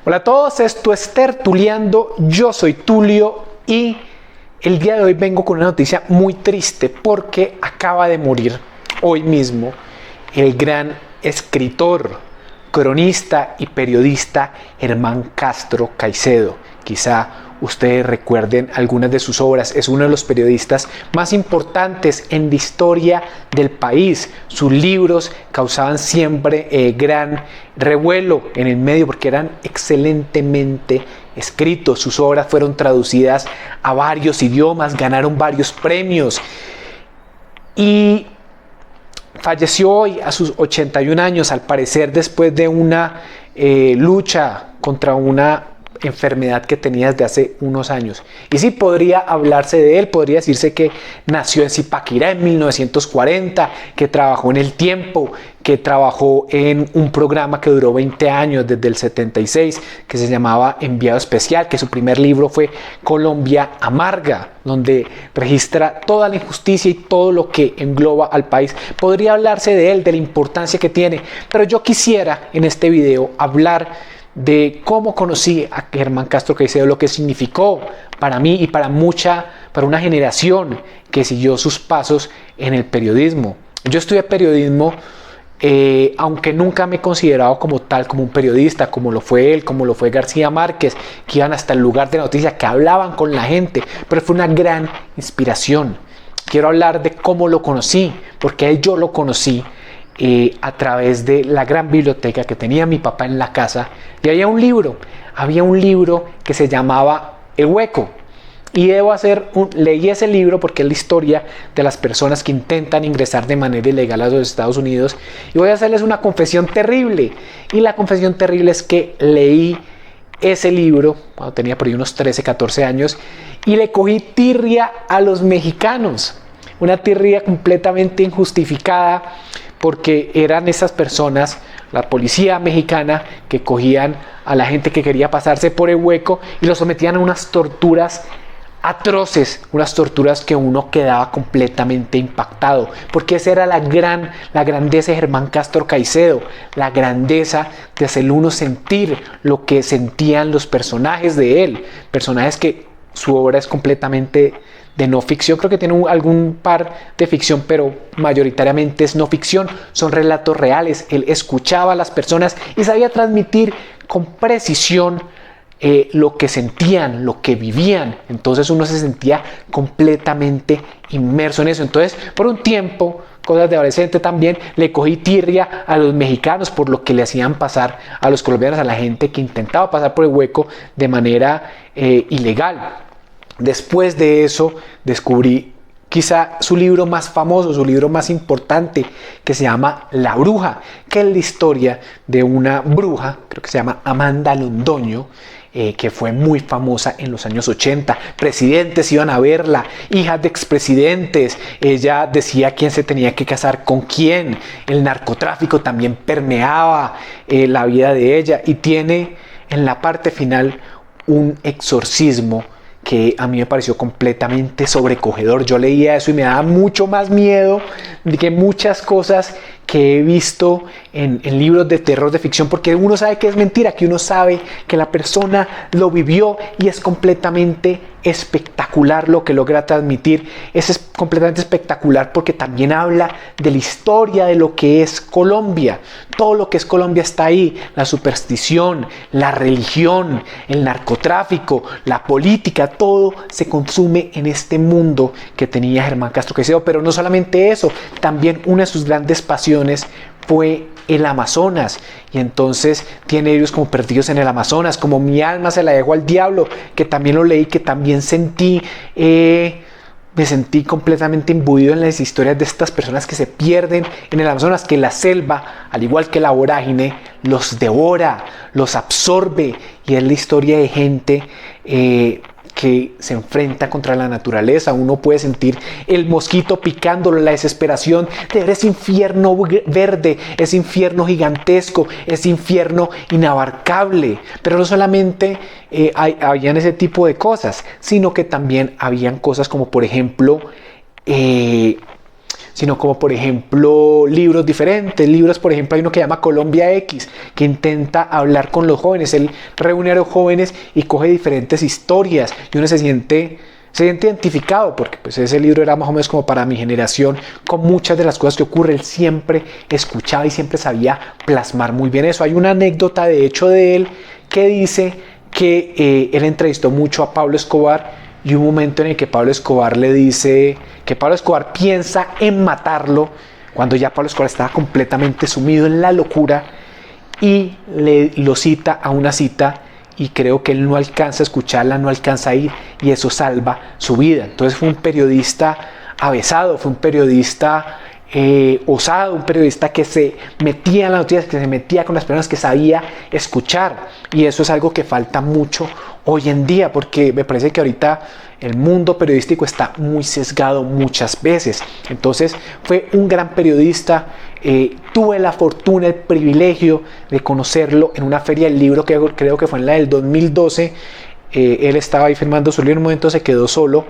Hola a todos, esto es Tertuleando, yo soy Tulio y el día de hoy vengo con una noticia muy triste porque acaba de morir hoy mismo el gran escritor, cronista y periodista Germán Castro Caicedo. Quizá ustedes recuerden algunas de sus obras. Es uno de los periodistas más importantes en la historia del país. Sus libros causaban siempre gran revuelo en el medio porque eran excelentemente escritos. Sus obras fueron traducidas a varios idiomas, ganaron varios premios y falleció hoy a sus 81 años, al parecer después de una lucha contra una enfermedad que tenía desde hace unos años. Y sí, podría hablarse de él, podría decirse que nació en Zipaquirá en 1940, que trabajó en El Tiempo, que trabajó en un programa que duró 20 años desde el 76, que se llamaba Enviado Especial, que su primer libro fue Colombia Amarga, donde registra toda la injusticia y todo lo que engloba al país. Podría hablarse de él, de la importancia que tiene, pero yo quisiera en este video hablar de cómo conocí a Germán Castro Caicedo, lo que significó para mí y para una generación que siguió sus pasos en el periodismo. Yo estudié periodismo, aunque nunca me he considerado como tal, como un periodista, como lo fue él, como lo fue García Márquez, que iban hasta el lugar de noticias, que hablaban con la gente, pero fue una gran inspiración. Quiero hablar de cómo lo conocí, porque yo lo conocí a través de la gran biblioteca que tenía mi papá en la casa, y había un libro que se llamaba El Hueco, y leí ese libro porque es la historia de las personas que intentan ingresar de manera ilegal a los Estados Unidos, y voy a hacerles una confesión terrible, y la confesión terrible es que leí ese libro cuando tenía por ahí unos 13, 14 años, y le cogí tirria a los mexicanos, una tirria completamente injustificada, porque eran esas personas, la policía mexicana, que cogían a la gente que quería pasarse por el hueco y los sometían a unas torturas atroces, unas torturas que uno quedaba completamente impactado, porque esa era la grandeza de Germán Castro Caicedo, la grandeza de hacer uno sentir lo que sentían los personajes de él, personajes que su obra es completamente de no ficción. Creo que tiene algún par de ficción, pero mayoritariamente es no ficción, son relatos reales. Él escuchaba a las personas y sabía transmitir con precisión lo que sentían, lo que vivían. Entonces uno se sentía completamente inmerso en eso. Entonces, por un tiempo, cosas de adolescente también, le cogí tirria a los mexicanos por lo que le hacían pasar a los colombianos, a la gente que intentaba pasar por el hueco de manera ilegal. Después de eso descubrí quizá su libro más famoso, su libro más importante, que se llama La Bruja, que es la historia de una bruja, creo que se llama Amanda Londoño, que fue muy famosa en los años 80. Presidentes iban a verla, hijas de expresidentes. Ella decía quién se tenía que casar con quién. El narcotráfico también permeaba la vida de ella, y tiene en la parte final un exorcismo que a mí me pareció completamente sobrecogedor. Yo leía eso y me daba mucho más miedo que muchas cosas que he visto en libros de terror, de ficción, porque uno sabe que es mentira, que uno sabe que la persona lo vivió, y es completamente espectacular lo que logra transmitir. Es completamente espectacular porque también habla de la historia de lo que es Colombia. Todo lo que es Colombia está ahí: la superstición, la religión, el narcotráfico, la política, todo se consume en este mundo que tenía Germán Castro Caicedo. Pero no solamente eso, también una de sus grandes pasiones fue el Amazonas, y entonces tiene libros como Perdidos en el Amazonas, como Mi alma se la dejo al diablo, que también lo leí, que también me sentí completamente imbuido en las historias de estas personas que se pierden en el Amazonas, que la selva, al igual que la vorágine, los devora, los absorbe, y es la historia de gente que se enfrenta contra la naturaleza. Uno puede sentir el mosquito picándolo, la desesperación de ver ese infierno verde, ese infierno gigantesco, ese infierno inabarcable. Pero no solamente habían ese tipo de cosas, sino que también habían cosas como, por ejemplo, sino como por ejemplo libros diferentes. Libros, por ejemplo, hay uno que llama Colombia X, que intenta hablar con los jóvenes. Él reúne a los jóvenes y coge diferentes historias y uno se siente identificado, porque pues ese libro era más o menos como para mi generación, con muchas de las cosas que ocurre. Él siempre escuchaba y siempre sabía plasmar muy bien eso. Hay una anécdota de hecho de él que dice que él entrevistó mucho a Pablo Escobar, y un momento en el que Pablo Escobar le dice que Pablo Escobar piensa en matarlo, cuando ya Pablo Escobar estaba completamente sumido en la locura, y lo cita a una cita, y creo que él no alcanza a escucharla, no alcanza a ir, y eso salva su vida. Entonces fue un periodista avesado, fue un periodista osado, un periodista que se metía en las noticias, que se metía con las personas, que sabía escuchar, y eso es algo que falta mucho hoy en día, porque me parece que ahorita el mundo periodístico está muy sesgado muchas veces. Entonces fue un gran periodista. Tuve la fortuna, el privilegio de conocerlo en una feria del libro que creo que fue en la del 2012. Él estaba ahí firmando su libro, en un momento se quedó solo.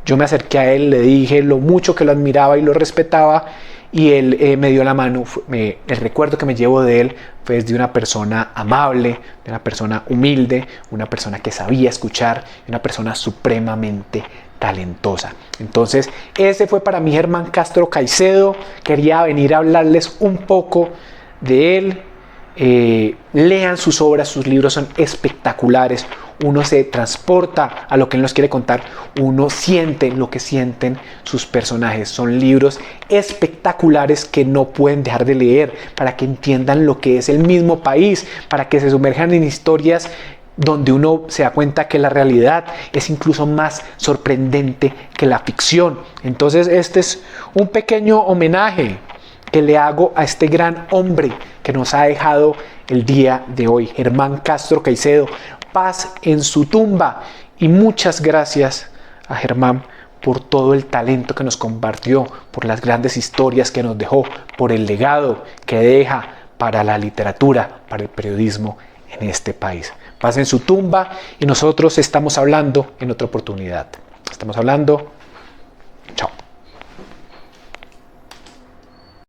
Yo me acerqué a él, le dije lo mucho que lo admiraba y lo respetaba, y él me dio la mano. El recuerdo que me llevo de él fue de una persona amable, de una persona humilde, una persona que sabía escuchar, una persona supremamente talentosa. Entonces ese fue para mí Germán Castro Caicedo. Quería venir a hablarles un poco de él. Lean sus obras, sus libros son espectaculares. Uno se transporta a lo que él nos quiere contar, uno siente lo que sienten sus personajes. Son libros espectaculares que no pueden dejar de leer, para que entiendan lo que es el mismo país, para que se sumerjan en historias donde uno se da cuenta que la realidad es incluso más sorprendente que la ficción. Entonces este es un pequeño homenaje que le hago a este gran hombre que nos ha dejado el día de hoy, Germán Castro Caicedo. Paz en su tumba, y muchas gracias a Germán por todo el talento que nos compartió, por las grandes historias que nos dejó, por el legado que deja para la literatura, para el periodismo en este país. Paz en su tumba, y nosotros estamos hablando en otra oportunidad. Estamos hablando. Chao.